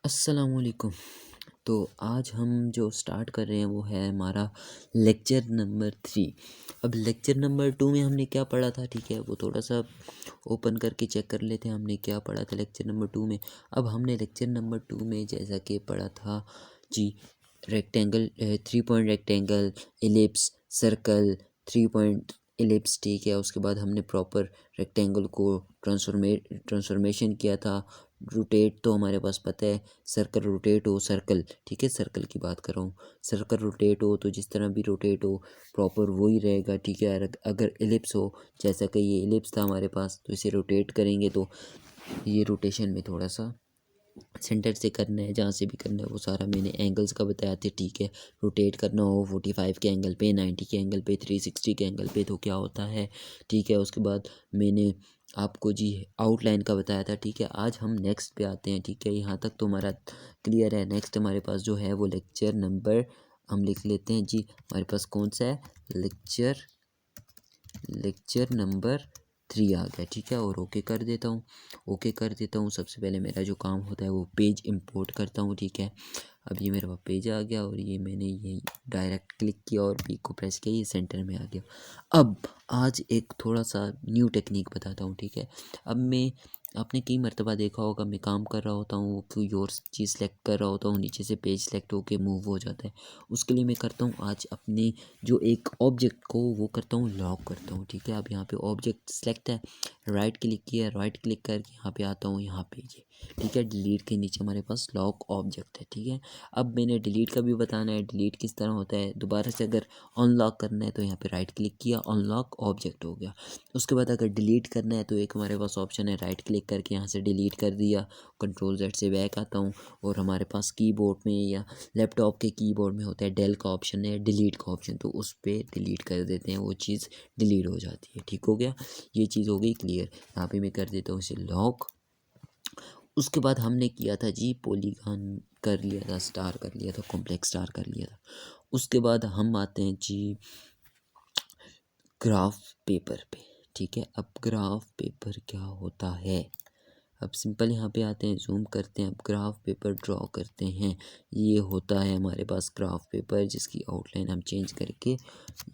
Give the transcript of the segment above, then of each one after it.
अस्सलामुअलैकुम। तो आज हम जो स्टार्ट कर रहे हैं वो है हमारा लेक्चर नंबर 3। अब लेक्चर नंबर 2 में हमने क्या पढ़ा था, ठीक है, वो थोड़ा सा ओपन करके चेक कर लेते हैं हमने क्या पढ़ा था लेक्चर नंबर 2 में। अब हमने लेक्चर नंबर 2 में जैसा कि पढ़ा था जी, rectangle, 3 point rectangle, ellipse, circle, 3 point ellipse, ठीक है। उसके बाद हमने प्रॉपर रेक्टेंगल को ट्रांसफॉर्मेशन किया था। रोटेट तो हमारे पास पता है, सर्कल रोटेट हो, सर्कल, ठीक है, सर्कल की बात कर रहा हूँ। सर्कल रोटेट हो तो जिस तरह भी रोटेट हो प्रॉपर वही रहेगा, ठीक है। अगर एलिप्स हो, जैसा कि ये एलिप्स था हमारे पास, तो इसे रोटेट करेंगे तो ये रोटेशन में थोड़ा सा सेंटर से करना है, जहाँ से भी करना है वो सारा मैंने एंगल्स का बताया था, ठीक है। रोटेट करना हो 45 के एंगल पे, 90 के एंगल पे, 360 के एंगल पे तो क्या होता है, ठीक है। उसके बाद मैंने आपको जी आउटलाइन का बताया था, ठीक है। आज हम नेक्स्ट पे आते हैं, ठीक है। यहाँ तक तो हमारा क्लियर है। नेक्स्ट हमारे पास जो है वो लेक्चर नंबर, हम लिख लेते हैं जी, हमारे पास कौन सा है, लेक्चर नंबर 3 आ गया, ठीक है। और ओके कर देता हूँ, ओके कर देता हूँ। सबसे पहले मेरा जो काम होता है वो पेज इंपोर्ट करता हूँ, ठीक है। अब ये मेरे पास पेज आ गया और ये मैंने ये डायरेक्ट क्लिक किया और पी को प्रेस किया, ये सेंटर में आ गया। अब आज एक थोड़ा सा न्यू टेक्निक बताता हूँ, ठीक है। अब मैं, आपने कई मर्तबा देखा होगा, मैं काम कर रहा होता हूँ, कोई और चीज़ सेलेक्ट कर रहा होता हूँ, नीचे से पेज सेलेक्ट होके मूव हो जाता है। उसके लिए मैं करता हूँ आज अपने जो एक ऑब्जेक्ट को वो करता हूँ, लॉक करता हूँ, ठीक है। अब यहाँ पे ऑब्जेक्ट सेलेक्ट है, राइट क्लिक किया, राइट क्लिक करके यहाँ पे आता हूँ, यहाँ पे ये, ठीक है। डिलीट के नीचे हमारे पास लॉक ऑब्जेक्ट है, ठीक है। अब मैंने डिलीट का भी बताना है, डिलीट किस तरह होता है। दोबारा से अगर अनलॉक करना है तो यहाँ पे राइट क्लिक किया, अनलॉक ऑब्जेक्ट हो गया। उसके बाद अगर डिलीट करना है तो एक हमारे पास ऑप्शन है, राइट क्लिक करके यहाँ से डिलीट कर दिया, कंट्रोल जेड से बैक आता हूँ। और हमारे पास कीबोर्ड में या लैपटॉप के कीबोर्ड में होता है डेल का ऑप्शन है, डिलीट का ऑप्शन, तो उस पर डिलीट कर देते हैं, वो चीज़ डिलीट हो जाती है, ठीक हो गया। ये चीज़ हो गई क्लियर। यहाँ पे मैं कर देता हूँ इसे लॉक। उसके बाद हमने किया था जी, पॉलीगॉन कर लिया था, स्टार कर लिया था, कॉम्प्लेक्स स्टार कर लिया था। उसके बाद हम आते हैं जी ग्राफ पेपर पे, ठीक है। अब ग्राफ पेपर क्या होता है, अब सिंपल यहाँ पे आते हैं, जूम करते हैं, अब ग्राफ पेपर ड्रॉ करते हैं। ये होता है हमारे पास ग्राफ पेपर, जिसकी आउटलाइन हम चेंज करके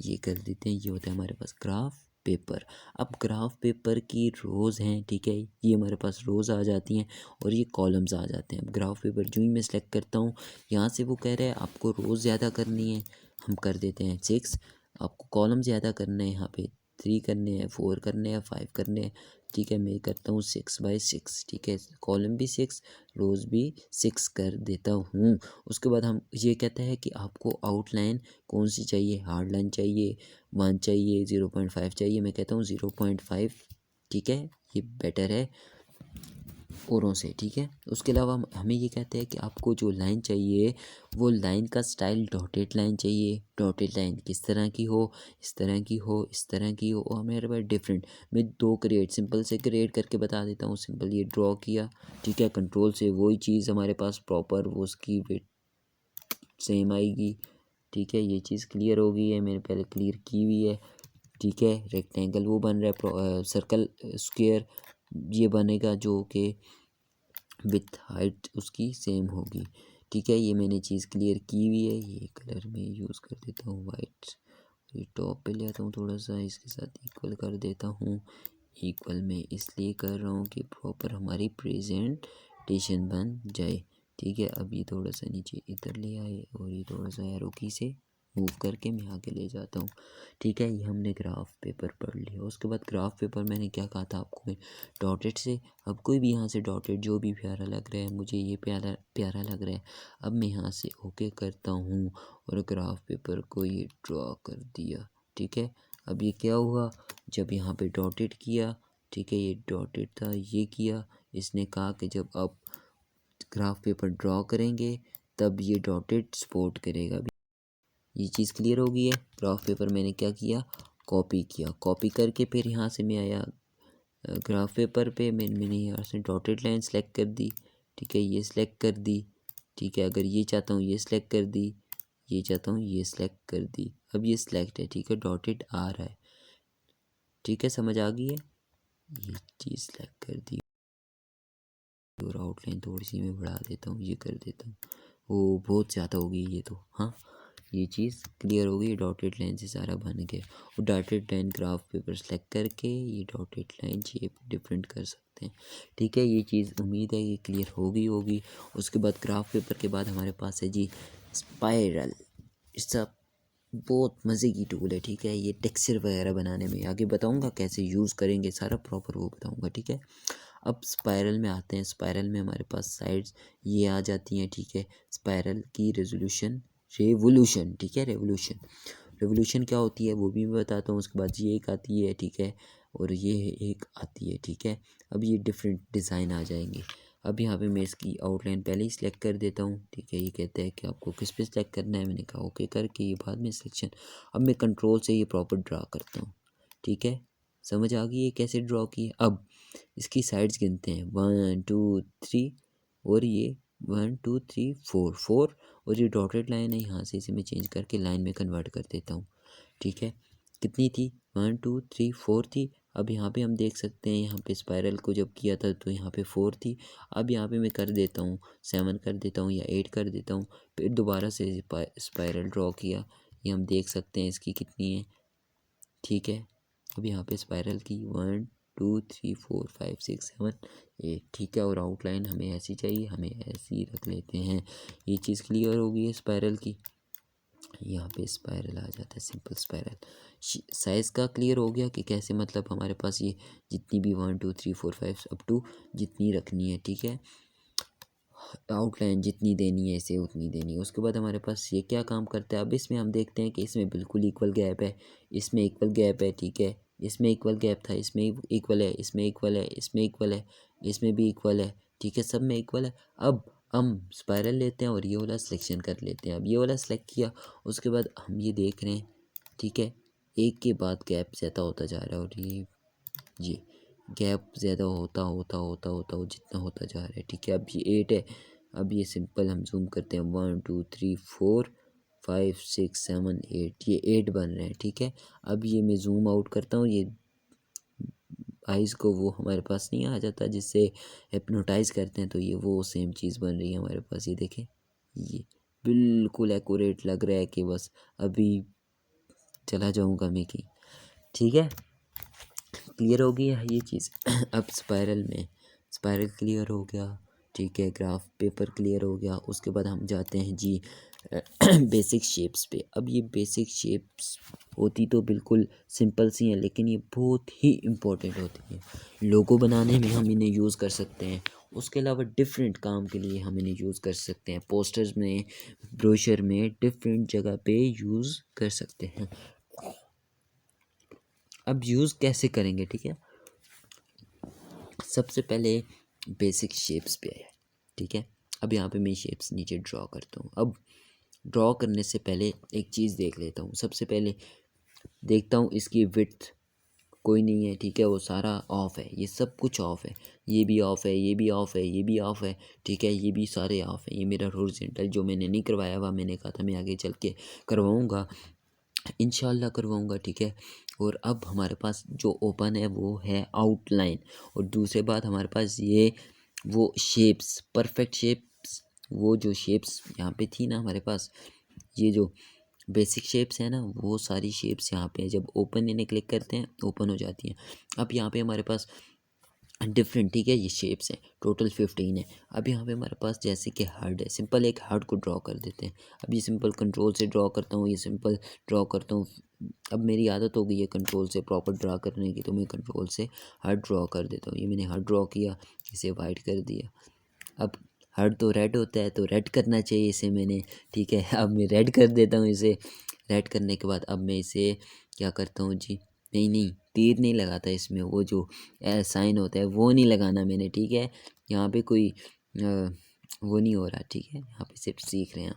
ये कर देते हैं। ये होता है हमारे पास ग्राफ पेपर। अब ग्राफ पेपर की रोज़ हैं, ठीक है, ये हमारे पास रोज़ आ जाती हैं और ये कॉलम्स आ जाते हैं। अब ग्राफ पेपर जो ही मैं सेलेक्ट करता हूँ, यहाँ से वो कह रहा है आपको रोज़ ज़्यादा करनी है, हम कर देते हैं 6। आपको कॉलम ज़्यादा करना है, यहाँ पे 3 करने हैं, 4 करने हैं, 5 करने हैं, ठीक है। मैं करता हूँ 6/6, ठीक है। कॉलम भी 6, रोज़ भी 6 कर देता हूँ। उसके बाद हम ये कहता है कि आपको आउटलाइन कौन सी चाहिए, हार्ड लाइन चाहिए, 1 चाहिए, 0.5 चाहिए। मैं कहता हूँ 0.5, ठीक है, ये बेटर है औरों से, ठीक है। उसके अलावा हमें ये कहते हैं कि आपको जो लाइन चाहिए वो लाइन का स्टाइल डॉटेड लाइन चाहिए। डॉटेड लाइन किस तरह की हो, इस तरह की हो, इस तरह की हो, और मेरे पास डिफरेंट, मैं 2 क्रिएट, सिंपल से क्रिएट करके बता देता हूँ। सिंपल ये ड्रॉ किया, ठीक है, कंट्रोल से वही चीज़ हमारे पास प्रॉपर वो उसकी वेट सेम आएगी, ठीक है। ये चीज़ क्लियर हो गई है, मैंने पहले क्लियर की हुई है, ठीक है। रेक्टेंगल वो बन रहा है, सर्कल स्क्वायर ये बनेगा जो कि विथ हाइट उसकी सेम होगी, ठीक है। ये मैंने चीज़ क्लियर की हुई है। ये कलर में यूज़ कर देता हूँ वाइट, ये टॉप पे ले आता हूँ, थोड़ा सा इसके साथ इक्वल कर देता हूँ। इक्वल में इसलिए कर रहा हूँ कि प्रॉपर हमारी प्रेजेंटेशन बन जाए, ठीक है। अब ये थोड़ा सा नीचे इधर ले आए और ये थोड़ा सा एरो की से मूव करके मैं आगे ले जाता हूँ, ठीक है। ये हमने ग्राफ पेपर पढ़ लिया। उसके बाद ग्राफ पेपर मैंने क्या कहा था आपको, मैं डॉटेड से, अब कोई भी यहाँ से डॉटेड जो भी प्यारा लग रहा है, मुझे ये प्यारा प्यारा लग रहा है। अब मैं यहाँ से ओके करता हूँ और ग्राफ पेपर को ये ड्रॉ कर दिया, ठीक है। अब ये क्या हुआ, जब यहाँ पे डॉटेड किया, ठीक है, ये डॉटेड था, ये किया, इसने कहा कि जब आप ग्राफ पेपर ड्रॉ करेंगे तब ये डॉटेड सपोर्ट करेगा। ये चीज़ क्लियर हो गई है। ग्राफ पेपर मैंने क्या किया, कॉपी किया, कॉपी करके फिर यहाँ से मैं आया ग्राफ पेपर पे, मैंने यहाँ से डॉटेड लाइन सेलेक्ट कर दी, ठीक है, ये सिलेक्ट कर दी, ठीक है। अगर ये चाहता हूँ ये सिलेक्ट कर दी, ये चाहता हूँ ये सिलेक्ट कर दी। अब ये सिलेक्ट है, ठीक है, डॉटेड आ रहा है, ठीक है, समझ आ गई है। ये चीज़ सिलेक्ट कर दी। और आउटलाइन थोड़ी सी मैं बढ़ा देता हूँ, ये कर देता हूँ। वो बहुत ज़्यादा होगी ये तो। हाँ, ये चीज़ क्लियर हो गई। डॉटेड लाइन से सारा बन गया। और dotted line graph paper select करके ये डॉटेड लाइन शेप डिफरेंट कर सकते हैं। ठीक है, ये चीज़ उम्मीद है कि क्लियर होगी। उसके बाद ग्राफ पेपर के बाद हमारे पास है जी स्पाइरल। इसका बहुत मज़े की टूल है। ठीक है, ये टेक्सचर वगैरह बनाने में आगे बताऊंगा कैसे यूज़ करेंगे, सारा प्रॉपर वो बताऊंगा। ठीक है, अब स्पाइरल में आते हैं। स्पाइरल में हमारे पास साइड्स ये आ जाती हैं। ठीक है, स्पाइरल की रेवोल्यूशन। ठीक है, रेवोल्यूशन क्या होती है वो भी मैं बताता हूँ। उसके बाद ये एक आती है। ठीक है, और ये एक आती है। ठीक है, अब ये डिफरेंट डिज़ाइन आ जाएंगे। अब यहाँ पे मैं इसकी आउटलाइन पहले ही सिलेक्ट कर देता हूँ। ठीक है, ये कहते हैं कि आपको किस पे सिलेक्ट करना है, मैंने कहा ओके करके ये बाद में सिलेक्शन। अब मैं कंट्रोल से ये प्रॉपर ड्रा करता हूँ। ठीक है, समझ आ गई ये कैसे ड्रॉ की है। अब इसकी साइड्स गिनते हैं 1 2 3 और ये 1 2 3 4 और ये डॉटेड लाइन है, यहाँ से इसे मैं चेंज करके लाइन में कन्वर्ट कर देता हूँ। ठीक है, कितनी थी 1 2 3 4 थी। अब यहाँ पे हम देख सकते हैं, यहाँ पे स्पाइरल को जब किया था तो यहाँ पे 4 थी। अब यहाँ पे मैं कर देता हूँ 7 कर देता हूँ या 8 कर देता हूँ। फिर दोबारा से स्पाइरल ड्रॉ किया, ये हम देख सकते हैं इसकी कितनी है। ठीक है, अब यहाँ पे स्पाइरल की 1 2 3 4 5 6 7 8। ठीक है, और आउटलाइन हमें ऐसी चाहिए, हमें ऐसी रख लेते हैं। ये चीज़ क्लियर हो गई है स्पाइरल की। यहाँ पे स्पाइरल आ जाता है, सिंपल स्पाइरल। साइज़ का क्लियर हो गया कि कैसे, मतलब हमारे पास ये जितनी भी 1 2 3 4 5 अप टू जितनी रखनी है। ठीक है, आउटलाइन जितनी देनी है इसे उतनी देनी है। उसके बाद हमारे पास ये क्या काम करता है, अब इसमें हम देखते हैं कि इसमें बिल्कुल इक्वल गैप है, इसमें इक्वल गैप है। ठीक है, इसमें इक्वल गैप था, इसमें इक्वल है, इसमें इक्वल है, इसमें इक्वल है, इसमें भी इक्वल है। ठीक है, सब में इक्वल है। अब हम स्पाइरल लेते हैं और ये वाला सिलेक्शन कर लेते हैं। अब ये वाला सेलेक्ट किया, उसके बाद हम ये देख रहे हैं। ठीक है, एक के बाद गैप ज़्यादा होता जा रहा है और ये गैप ज़्यादा होता जितना होता जा रहा है। ठीक है, अब ये 8 है। अब ये सिंपल हम जूम करते हैं 1 2 3 4 5 6 7 8, ये 8 बन रहे हैं। ठीक है, अब ये मैं जूम आउट करता हूँ, ये आइज़ को वो हमारे पास नहीं आ जाता जिससे हिप्नोटाइज करते हैं, तो ये वो सेम चीज़ बन रही है हमारे पास। ये देखें, ये बिल्कुल एक्यूरेट लग रहा है कि बस अभी चला जाऊँगा मैं कि। ठीक है, क्लियर हो गई है ये चीज़। अब स्पाइरल क्लियर हो गया। ठीक है, ग्राफ पेपर क्लियर हो गया। उसके बाद हम जाते हैं जी बेसिक शेप्स पे। अब ये बेसिक शेप्स होती तो बिल्कुल सिंपल सी हैं, लेकिन ये बहुत ही इम्पोर्टेंट होती हैं। लोगो बनाने में हम इन्हें यूज़ कर सकते हैं। उसके अलावा डिफरेंट काम के लिए हम इन्हें यूज़ कर सकते हैं। पोस्टर्स में, ब्रोशर में, डिफरेंट जगह पे यूज़ कर सकते हैं। अब यूज़ कैसे करेंगे, ठीक है। सबसे पहले बेसिक शेप्स पे आया। ठीक है, अब यहाँ पे मैं शेप्स नीचे ड्रॉ करता हूँ। अब ड्रॉ करने से पहले एक चीज़ देख लेता हूँ। सबसे पहले देखता हूँ इसकी विड्थ कोई नहीं है। ठीक है, वो सारा ऑफ है, ये सब कुछ ऑफ है, ये भी ऑफ है, ये भी ऑफ है, ये भी ऑफ है। ठीक है, ये भी सारे ऑफ है। ये मेरा हॉरिजॉन्टल जो मैंने नहीं करवाया हुआ, मैंने कहा था मैं आगे चल के करवाऊँगा, इंशाल्लाह करवाऊँगा। ठीक है, और अब हमारे पास जो ओपन है वो है आउटलाइन। और दूसरे बात हमारे पास ये वो शेप्स, परफेक्ट शेप्स, वो जो शेप्स यहाँ पे थी ना हमारे पास, ये जो बेसिक शेप्स है ना, वो सारी शेप्स यहाँ पे जब ओपन इन्हें क्लिक करते हैं ओपन हो जाती हैं। अब यहाँ पे हमारे पास डिफरेंट, ठीक है, ये शेप्स हैं, टोटल 15 है। अब यहाँ पे हमारे पास जैसे कि हार्ड है, सिंपल एक हार्ड को ड्रॉ कर देते हैं। अब ये सिंपल कंट्रोल से ड्रॉ करता हूँ, ये सिंपल ड्रॉ करता हूँ। अब मेरी आदत हो गई है कंट्रोल से प्रॉपर ड्रॉ करने की, तो मैं कंट्रोल से हार्ड ड्रॉ कर देता हूँ। ये मैंने हार्ड ड्रॉ किया, इसे वाइट कर दिया। अब हार्ड तो रेड होता है, तो रेड करना चाहिए इसे मैंने। ठीक है, अब मैं रेड कर देता हूँ इसे। रेड करने के बाद अब मैं इसे क्या करता हूँ जी, नहीं तीर नहीं लगाता इसमें, वो जो साइन होता है वो नहीं लगाना मैंने। ठीक है, यहाँ पे कोई वो नहीं हो रहा। ठीक है, यहाँ पे सिर्फ सीख रहे हैं।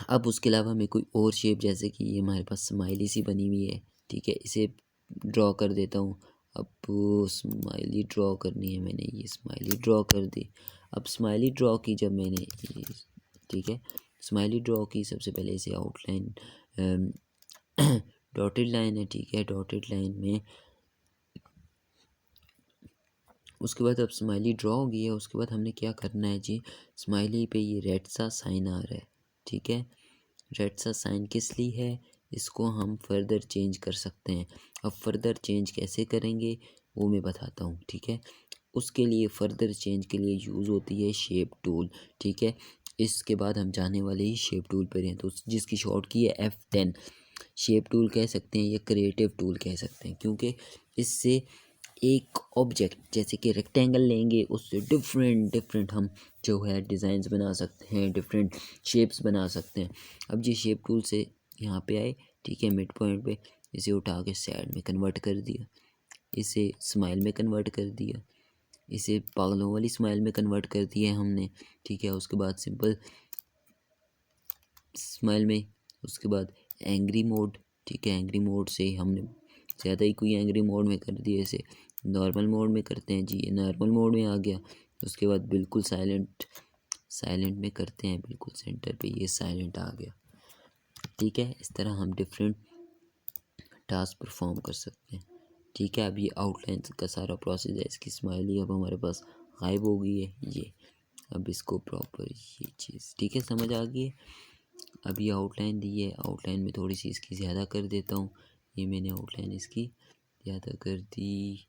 अब उसके अलावा मैं कोई और शेप, जैसे कि ये हमारे पास स्माइली सी बनी हुई है। ठीक है, इसे ड्रॉ कर देता हूँ। अब स्माइली ड्रॉ करनी है मैंने, ये स्माइली ड्रॉ कर दी। अब स्माइली ड्रॉ की जब मैंने, ठीक है, स्माइली ड्रॉ की, सबसे पहले इसे आउटलाइन डॉटेड लाइन है। ठीक है, डॉटेड लाइन में उसके बाद अब स्माइली ड्रॉ हो गई है। उसके बाद हमने क्या करना है जी, स्माइली पे ये रेड सा साइन आ रहा है, ठीक है। रेड सा साइन किस लिए है, इसको हम फर्दर चेंज कर सकते हैं। अब फर्दर चेंज कैसे करेंगे वो मैं बताता हूँ, ठीक है। उसके लिए फ़र्दर चेंज के लिए यूज़ होती है शेप टूल, ठीक है। इसके बाद हम जाने वाले ही शेप टूल पर हैं, तो जिसकी शॉर्ट की है F10। शेप टूल कह सकते हैं या क्रिएटिव टूल कह सकते हैं, क्योंकि इससे एक ऑब्जेक्ट जैसे कि रेक्टेंगल लेंगे, उससे डिफरेंट डिफरेंट हम जो है डिज़ाइंस बना सकते हैं, डिफरेंट शेप्स बना सकते हैं। अब ये शेप टूल से यहाँ पे आए, ठीक है, मिड पॉइंट पे इसे उठा के साइड में कन्वर्ट कर दिया, इसे स्माइल में कन्वर्ट कर दिया, इसे पागलों वाली स्माइल में कन्वर्ट कर दिया है हमने, ठीक है। उसके बाद सिंपल स्माइल में, उसके बाद एंग्री मोड, ठीक है। एंग्री मोड से हमने ज़्यादा ही कोई एंग्री मोड में कर दिया, इसे नॉर्मल मोड में करते हैं जी, ये नॉर्मल मोड में आ गया। उसके बाद बिल्कुल साइलेंट, साइलेंट में करते हैं, बिल्कुल सेंटर पे ये साइलेंट आ गया, ठीक है। इस तरह हम डिफरेंट टास्क परफॉर्म कर सकते हैं, ठीक है। अब ये आउटलाइन का सारा प्रोसेस है, इसकी स्माइली अब हमारे पास गायब हो गई है ये। अब इसको प्रॉपर ये चीज़, ठीक है, समझ आ गई है। अब ये आउटलाइन दी है, आउटलाइन में थोड़ी सी इसकी ज़्यादा कर देता हूँ, ये मैंने आउटलाइन इसकी ज़्यादा कर दी,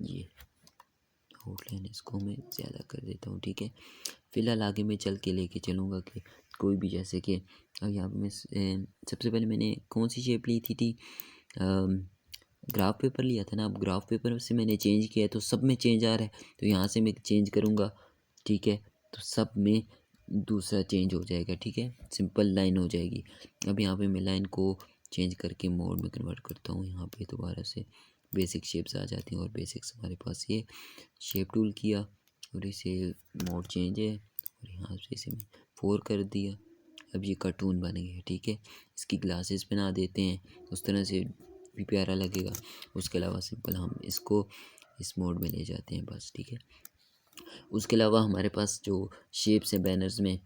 ये आउटलाइन इसको मैं ज़्यादा कर देता हूँ, ठीक है। फ़िलहाल आगे मैं चल के लेके चलूँगा कि कोई भी, जैसे कि अब यहाँ पे मैं सबसे पहले मैंने कौन सी शेप ली थी ग्राफ पेपर लिया था ना। अब ग्राफ पेपर से मैंने चेंज किया है तो सब में चेंज आ रहा है, तो यहाँ से मैं चेंज करूँगा, ठीक है, तो सब में दूसरा चेंज हो जाएगा, ठीक है, सिंपल लाइन हो जाएगी। अब यहाँ पे मैं लाइन को चेंज करके मोड में कन्वर्ट करता हूँ, यहाँ पे दोबारा से बेसिक शेप्स आ जाती हैं, और बेसिक्स हमारे पास ये शेप टूल किया और इसे मोड चेंज है और यहाँ से इसे 4 कर दिया। अब ये कार्टून बन गया, ठीक है। इसकी ग्लासेस बना देते हैं, उस तरह से भी प्यारा लगेगा। उसके अलावा सिंपल हम इसको इस मोड में ले जाते हैं बस, ठीक है। उसके अलावा हमारे पास जो शेप्स हैं बैनर्स में,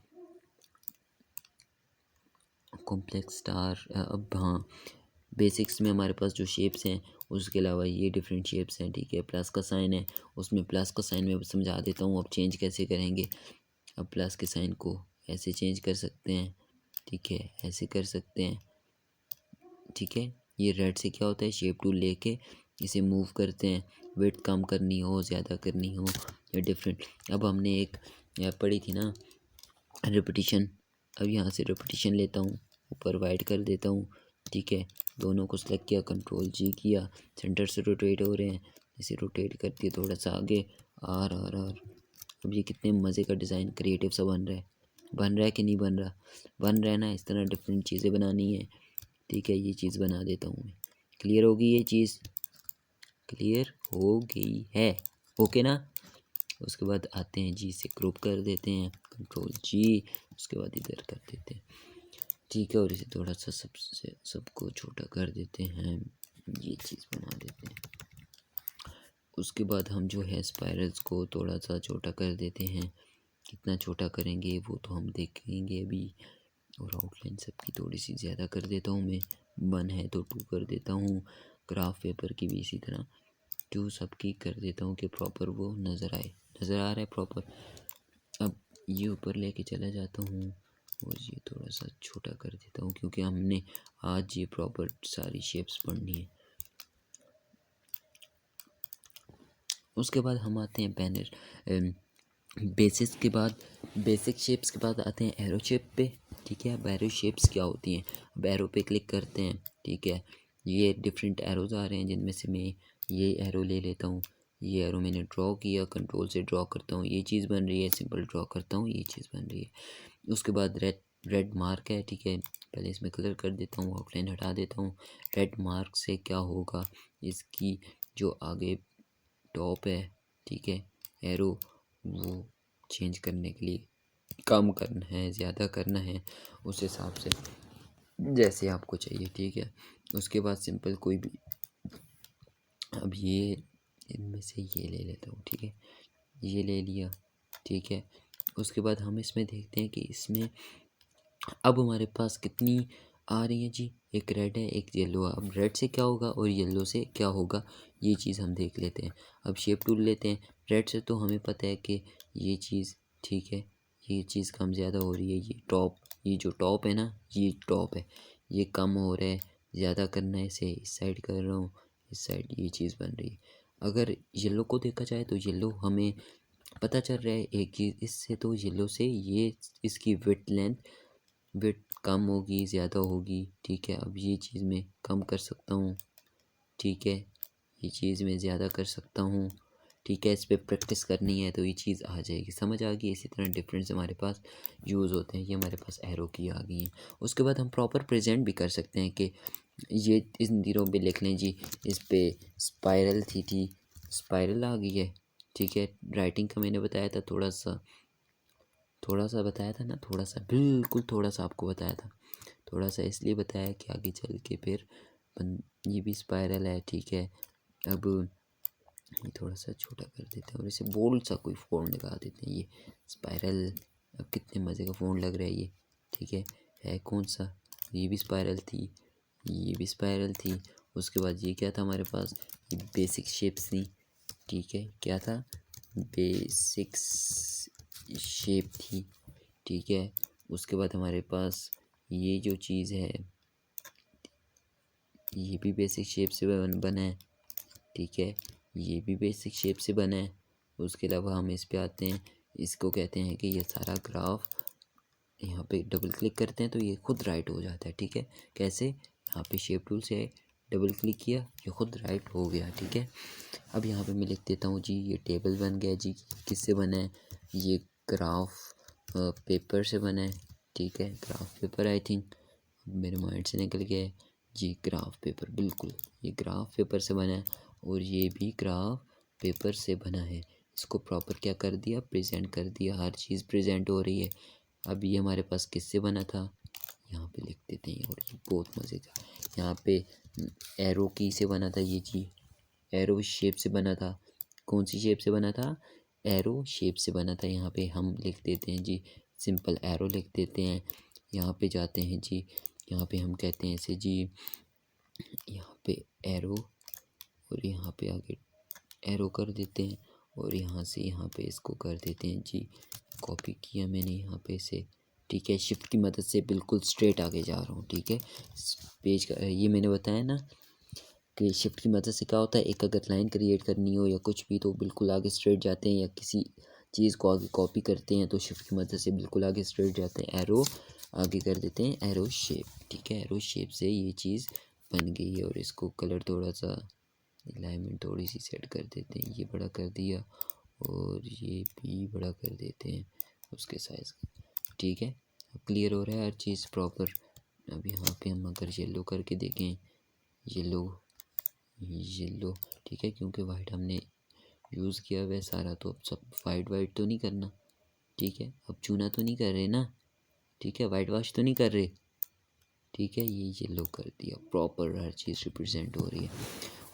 कॉम्प्लेक्स स्टार, अब हाँ, बेसिक्स में हमारे पास जो शेप्स हैं, उसके अलावा ये डिफरेंट शेप्स हैं, ठीक है। प्लस का साइन है, उसमें प्लस का साइन मैं समझा देता हूँ अब चेंज कैसे करेंगे। अब प्लस के साइन को ऐसे चेंज कर सकते हैं, ठीक है, ऐसे कर सकते हैं, ठीक है। ये रेड से क्या होता है, शेप टूल लेके इसे मूव करते हैं, वेट कम करनी हो, ज़्यादा करनी हो या डिफरेंट। अब हमने एक पढ़ी थी ना रिपीटिशन, अब यहाँ से रिपीटिशन लेता हूँ, ऊपर वाइड कर देता हूँ, ठीक है। दोनों को सेलेक्ट किया, कंट्रोल जी किया, सेंटर से रोटेट हो रहे हैं, इसे रोटेट कर दिया थोड़ा सा आगे, आर आर आर। अब ये कितने मज़े का डिज़ाइन क्रिएटिव सा बन रहा है, बन रहा है कि नहीं बन रहा, बन रहा है ना। इस तरह डिफरेंट चीज़ें बनानी है, ठीक है। ये चीज़ बना देता हूँ मैं, क्लियर होगी ये चीज़, क्लियर हो गई है, ओके ना। उसके बाद आते हैं जी, इसे ग्रुप कर देते हैं, कंट्रोल जी, उसके बाद इधर कर देते हैं, ठीक है। और इसे थोड़ा सा सबसे सबको छोटा कर देते हैं, ये चीज़ बना देते हैं। उसके बाद हम जो है स्पाइरल्स को थोड़ा सा छोटा कर देते हैं, कितना छोटा करेंगे वो तो हम देखेंगे अभी। और आउटलाइन सबकी थोड़ी सी ज़्यादा कर देता हूँ मैं, 1 है तो 2 कर देता हूँ। ग्राफ पेपर की भी इसी तरह 2 सबकी कर देता हूँ कि प्रॉपर वो नज़र आए, नज़र आ रहा है प्रॉपर। अब ये ऊपर लेके चला जाता हूँ और ये थोड़ा सा छोटा कर देता हूँ, क्योंकि हमने आज ये प्रॉपर सारी शेप्स पढ़नी है। उसके बाद हम आते हैं बैनर बेसिस के बाद, बेसिक शेप्स के बाद आते हैं एरो शेप पे, ठीक है। अब एरो शेप्स क्या होती हैं, अब एरो पे क्लिक करते हैं, ठीक है। ये डिफरेंट एरोज आ रहे हैं, जिनमें से मैं ये एरो ले लेता हूँ। ये एरो मैंने ड्रॉ किया, कंट्रोल से ड्रॉ करता हूँ, ये चीज़ बन रही है, सिंपल ड्रॉ करता हूँ, ये चीज़ बन रही है। उसके बाद रेड मार्क है, ठीक है, पहले इसमें कलर कर देता हूँ, आउटलाइन हटा देता हूँ। रेड मार्क से क्या होगा, इसकी जो आगे टॉप है, ठीक है, एरो, वो चेंज करने के लिए कम करना है, ज़्यादा करना है, उस हिसाब से जैसे आपको चाहिए, ठीक है। उसके बाद सिंपल कोई भी, अब ये इनमें से ये ले लेता हूँ, ठीक है, ये ले लिया, ठीक है। उसके बाद हम इसमें देखते हैं कि इसमें अब हमारे पास कितनी आ रही हैं जी। एक रेड है एक येलो है। अब रेड से क्या होगा और येलो से क्या होगा ये चीज़ हम देख लेते हैं। अब शेप टूल लेते हैं। रेड से तो हमें पता है कि ये चीज़ ठीक है, ये चीज़ कम ज़्यादा हो रही है। ये जो टॉप है ना, ये टॉप है, ये कम हो रहा है। ज़्यादा करना है इसे, इस साइड कर रहा हूँ, इस साइड ये चीज़ बन रही है। अगर येलो को देखा जाए तो येलो हमें पता चल रहा है एक चीज़ इससे, तो येलो से ये इसकी विड्थ कम होगी ज़्यादा होगी। ठीक है, अब ये चीज़ मैं कम कर सकता हूँ। ठीक है, ये चीज़ मैं ज़्यादा कर सकता हूँ। ठीक है, इस पे प्रैक्टिस करनी है तो ये चीज़ आ जाएगी, समझ आ गई। इसी तरह डिफरेंस हमारे पास यूज़ होते हैं। ये हमारे पास एरो की आ गई हैं। उसके बाद हम प्रॉपर प्रेजेंट भी कर सकते हैं कि ये इन दिनों पे लिख लें जी, इस पे स्पाइरल आ गई है। ठीक है, राइटिंग का मैंने बताया था थोड़ा सा बताया था ना, थोड़ा सा, बिल्कुल थोड़ा सा आपको बताया था। थोड़ा सा इसलिए बताया कि आगे चल के फिर ये भी स्पाइरल है। ठीक है, अब ये थोड़ा सा छोटा कर देते हैं और इसे बोल्ड सा कोई फ़ॉन्ट लगा देते हैं। ये स्पाइरल, अब कितने मज़े का फ़ॉन्ट लग रहा है ये। ठीक है कौन सा, ये भी स्पाइरल थी, ये भी स्पाइरल थी। उसके बाद ये क्या था हमारे पास, ये बेसिक शेप्स थी। ठीक है, क्या था, बेसिक्स शेप थी। ठीक है, उसके बाद हमारे पास ये जो चीज़ है ये भी बेसिक शेप से बना है। ठीक है, ये भी बेसिक शेप से बना है। उसके अलावा हम इस पे आते हैं, इसको कहते हैं कि ये सारा ग्राफ, यहाँ पे डबल क्लिक करते हैं तो ये खुद राइट हो जाता है। ठीक है, कैसे, यहाँ पे शेप टूल से डबल क्लिक किया, ये खुद राइट हो गया। ठीक है, अब यहाँ पे मैं लिख देता हूँ जी, ये टेबल बन गया जी। किससे बना है, ये ग्राफ पेपर से बना है। ठीक है, ग्राफ पेपर आई थिंक मेरे माइंड से निकल गया है जी। ग्राफ पेपर, बिल्कुल ये ग्राफ पेपर से बना है और ये भी ग्राफ पेपर से बना है। इसको प्रॉपर क्या कर दिया, प्रेजेंट कर दिया, हर चीज़ प्रेजेंट हो रही है। अब ये हमारे पास किससे बना था, यहाँ पे लिख देते हैं और ये बहुत मज़े का, यहाँ पे एरो की से बना था ये जी, एरो शेप से बना था। कौन सी शेप से बना था, एरो शेप से बना था। यहाँ पे हम लिख देते हैं जी, सिंपल एरो लिख देते हैं। यहाँ पे जाते हैं जी, यहाँ पे हम कहते हैं इसे जी, यहाँ पे एरो और यहाँ पे आगे एरो कर देते हैं और यहाँ से यहाँ पे इसको कर देते हैं जी, कॉपी किया मैंने यहाँ पे से। ठीक है, शिफ्ट की मदद से बिल्कुल स्ट्रेट आगे जा रहा हूँ। ठीक है, पेज का ये मैंने बताया ना कि शिफ्ट की मदद से क्या होता है, एक अगर लाइन क्रिएट करनी हो या कुछ भी तो बिल्कुल आगे स्ट्रेट जाते हैं, या किसी चीज़ को आगे कॉपी करते हैं तो शिफ्ट की मदद से बिल्कुल आगे स्ट्रेट जाते हैं। एरो आगे कर देते हैं, एरो शेप। ठीक है, एरो शेप से ये चीज़ बन गई है और इसको कलर थोड़ा सा, अलाइनमेंट थोड़ी सी सेट कर देते हैं, ये बड़ा कर दिया और ये भी बड़ा कर देते हैं उसके साइज़ का। ठीक है, अब क्लियर हो रहा है हर चीज़ प्रॉपर। अब यहाँ पे हम अगर येलो करके देखें, येलो, ठीक है, क्योंकि वाइट हमने यूज़ किया हुआ है सारा, तो अब सब वाइट तो नहीं करना। ठीक है, अब चूना तो नहीं कर रहे ना, ठीक है, वाइट वॉश तो नहीं कर रहे। ठीक है, ये येलो कर दिया, प्रॉपर हर चीज़ रिप्रेजेंट हो रही है।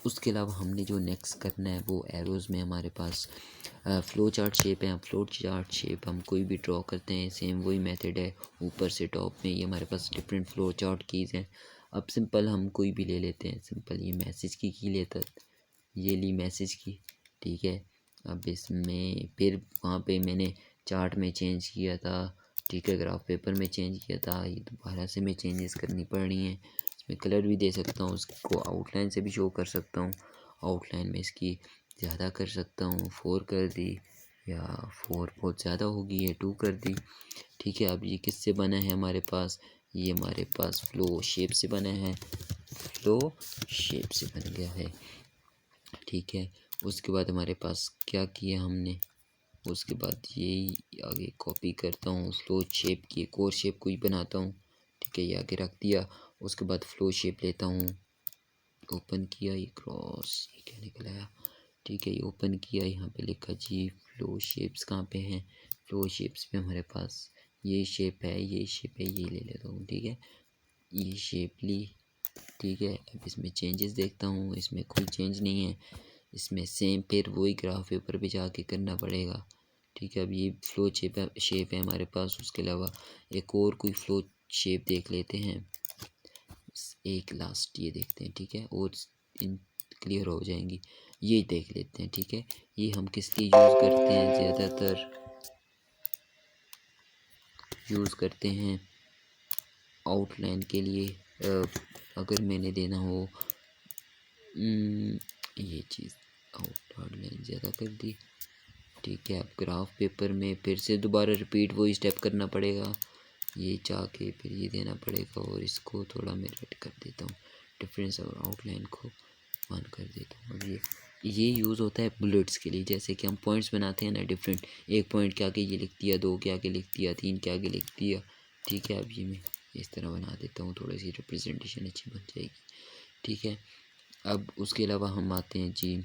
उसके अलावा हमने जो नेक्स्ट करना है वो एरोज़ में हमारे पास फ्लो चार्ट शेप है। फ्लो चार्ट शेप हम कोई भी ड्रॉ करते हैं, सेम वही मेथड है, ऊपर से टॉप में ये हमारे पास डिफरेंट फ्लो चार्ट कीज़ हैं। अब सिंपल हम कोई भी ले लेते हैं, सिंपल ये मैसेज की लेता, ये ली मैसेज की। ठीक है, अब इसमें फिर वहाँ पे मैंने चार्ट में चेंज किया था। ठीक है, ग्राफ पेपर में चेंज किया था, ये दोबारा से मैं चेंजेस करनी पड़ रही हैं। इसमें कलर भी दे सकता हूँ, उसको आउटलाइन से भी शो कर सकता हूँ। आउटलाइन में इसकी ज़्यादा कर सकता हूँ, 4 कर दी, या 4 बहुत ज़्यादा होगी, ये 2 कर दी। ठीक है, अब ये किससे बना है हमारे पास, ये हमारे पास फ्लो शेप से बना है, फ्लो शेप से बन गया है। ठीक है, उसके बाद हमारे पास क्या किया हमने, उसके बाद ये आगे कॉपी करता हूँ, फ्लो शेप की एक और शेप कोई बनाता हूँ। ठीक है, ये आगे रख दिया। उसके बाद फ्लो शेप लेता हूँ, ओपन किया, ये क्रॉस, ये क्या निकल आया। ठीक है, ये ओपन किया, यहाँ पे लिखा जी फ्लो शेप्स कहाँ पे हैं, फ्लो शेप्स पे हमारे पास ये शेप है, ये शेप है, ये ले लेता हूँ। ठीक है, ये शेप ली। ठीक है, अब इसमें चेंजेस देखता हूँ, इसमें कोई चेंज नहीं है, इसमें सेम फिर वही ग्राफ पेपर पे जाके करना पड़ेगा। ठीक है, अब ये फ्लो शेप है हमारे पास। उसके अलावा एक और कोई फ्लो शेप देख लेते हैं। एक लास्ट ये देखते हैं, ठीक है, और इन क्लियर हो जाएंगी। ये देख लेते हैं, ठीक है। ये हम किस लिए यूज़ करते हैं, ज़्यादातर यूज़ करते हैं आउटलाइन के लिए। अगर मैंने देना हो ये चीज़ आउटलाइन ज़्यादा कर दी, ठीक है। अब ग्राफ पेपर में फिर से दोबारा रिपीट वही स्टेप करना पड़ेगा, ये चाह के फिर ये देना पड़ेगा, और इसको थोड़ा मैं रेड कर देता हूँ, डिफरेंस और आउटलाइन को ऑन कर देता हूँ। अब ये यूज़ होता है बुलेट्स के लिए, जैसे कि हम पॉइंट्स बनाते हैं ना डिफरेंट, एक पॉइंट के आगे ये लिख दिया, दो के आगे लिख दिया, तीन के आगे लिख दिया, ठीक है। अब ये मैं इस तरह बना देता हूँ, थोड़ी सी रिप्रेजेंटेशन अच्छी बन जाएगी, ठीक है। अब उसके अलावा हम आते हैं जी,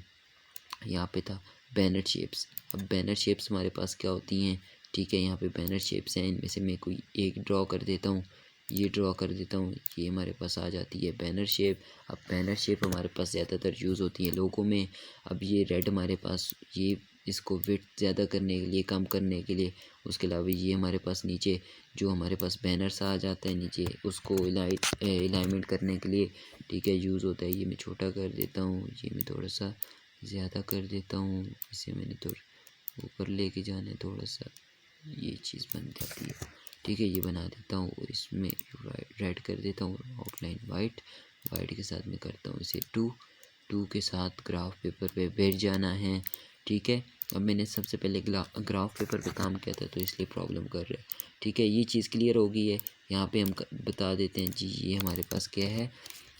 यहाँ पे था बैनर शेप्स। अब बैनर शेप्स हमारे पास क्या होती हैं, ठीक है। यहाँ पे बैनर शेप्स हैं, इनमें से मैं कोई एक ड्रॉ कर देता हूँ, ये ड्रॉ कर देता हूँ, ये हमारे पास आ जाती है बैनर शेप। अब बैनर शेप हमारे पास ज़्यादातर यूज़ होती है लोगों में। अब ये रेड हमारे पास, ये इसको विड्थ ज़्यादा करने के लिए, कम करने के लिए। उसके अलावा ये हमारे पास नीचे जो हमारे पास बैनर सा आ जाता है नीचे, उसको अलाइनमेंट करने के लिए, ठीक है, यूज़ होता है। ये मैं छोटा कर देता हूँ, ये मैं थोड़ा सा ज़्यादा कर देता हूँ, इसे मैंने थोड़ा ऊपर लेके जाना है थोड़ा सा, ये चीज़ बन जाती है, ठीक है। ये बना देता हूँ और इसमें रेड कर देता हूँ, आउटलाइन वाइट के साथ में करता हूँ इसे 2 के साथ ग्राफ पेपर पे बैठ जाना है, ठीक है। अब मैंने सबसे पहले ग्राफ पेपर पे काम किया था तो इसलिए प्रॉब्लम कर रहा है, ठीक है। ये चीज़ क्लियर हो गई है। यहाँ पे हम बता देते हैं जी, ये हमारे पास क्या है,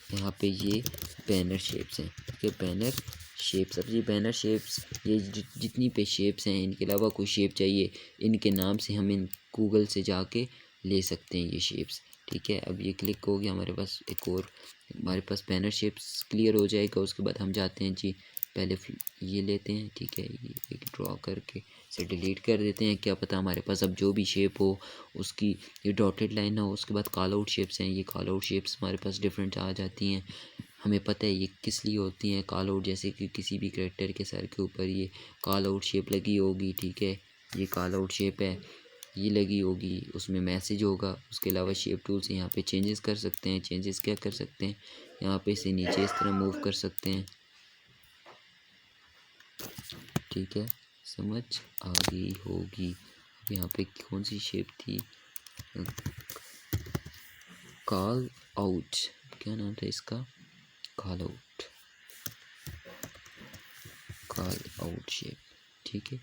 यहाँ पे ये बैनर शेप्स हैं, ठीक है, बैनर शेप्स। अब ये बैनर शेप्स, ये जितनी पे शेप्स हैं, इनके अलावा कोई शेप चाहिए, इनके नाम से हम इन गूगल से जाके ले सकते हैं ये शेप्स, ठीक है। अब ये क्लिक हो गया हमारे पास, एक और हमारे पास बैनर शेप्स क्लियर हो जाएगा। उसके बाद हम जाते हैं जी, पहले ये लेते हैं, ठीक है, ये एक ड्रॉ करके इसे डिलीट कर देते हैं। क्या पता हमारे पास अब जो भी शेप हो उसकी ये डॉटेड लाइन हो। उसके बाद कॉल आउट शेप्स हैं, ये कॉल आउट शेप्स हमारे पास डिफरेंट आ जाती हैं। हमें पता है ये किस लिए होती हैं कॉल आउट, जैसे कि किसी भी कैरेक्टर के सर के ऊपर ये कॉल आउट शेप लगी होगी, ठीक है, ये कॉल आउट शेप है, ये लगी होगी, उसमें मैसेज होगा। उसके अलावा शेप टूल से यहाँ पे चेंजेस कर सकते हैं। चेंजेस क्या कर सकते हैं, यहाँ पे इसे नीचे इस तरह मूव कर सकते हैं, ठीक है, समझ आ गई होगी। यहाँ पे कौन सी शेप थी, कॉल आउट, क्या नाम था इसका, कॉल आउट शेप, ठीक है,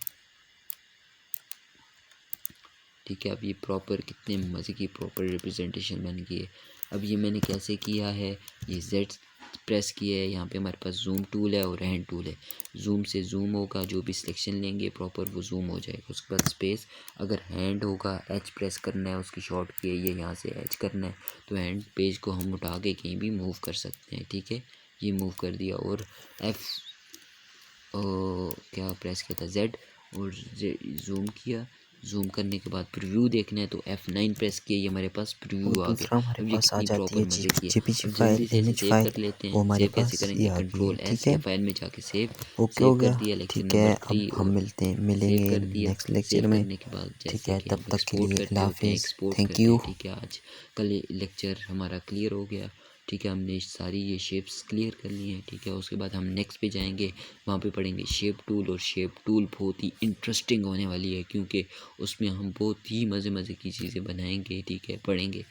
ठीक है। अब ये प्रॉपर कितने मज़े की प्रॉपर रिप्रेजेंटेशन बन गई है। अब ये मैंने कैसे किया है, ये Z प्रेस किया है, यहाँ पे हमारे पास जूम टूल है और हैंड टूल है। जूम से जूम होगा, जो भी सिलेक्शन लेंगे प्रॉपर वो जूम हो जाएगा। उसके बाद स्पेस, अगर हैंड होगा H प्रेस करना है, उसकी शॉर्ट की है, ये यहाँ से H करना है, तो हैंड पेज को हम उठा के कहीं भी मूव कर सकते हैं, ठीक है। ये मूव कर दिया, और F क्या प्रेस किया था, Z, और जूम किया। जूम करने के बाद प्रीव्यू देखना है तो F9 प्रेस किया, ये हमारे पास प्रीव्यू आ गया। हमारे अब ये पास आ कितनी जाती प्रॉपर है मज़े की है। जेपीजी अब फाइल, जल्दी से इसे इमेज सेव फाइल, कर लेते वो हैं। हमारे सेव कैसे पास करेंगे, ये आ गई कंट्रोल है, S ठीक है। या फाइल में जाके सेव ओके हो कर गया, दिया, लेक्चर ठीक नंबर है। अब 3, हम और सेव मिलेंगे कर दिया। नेक्स्ट सेव लेक्चर में, करने के बाद ठीक जैसे है। कि तब हम तक के एक्सपोर्ट लिए करते अल्लाह होते हैं, हाफिज़, एक्सपोर्ट थैंक करते हैं, यू। ठीक है। आज कल लेक्चर हमारा क्लियर हो गया, ठीक है। हमने सारी ये शेप्स क्लियर कर ली हैं, ठीक है। उसके बाद हम नेक्स्ट पे जाएंगे, वहाँ पे पढ़ेंगे शेप टूल। और शेप टूल बहुत ही इंटरेस्टिंग होने वाली है, क्योंकि उसमें हम बहुत ही मज़े की चीज़ें बनाएंगे, ठीक है, पढ़ेंगे,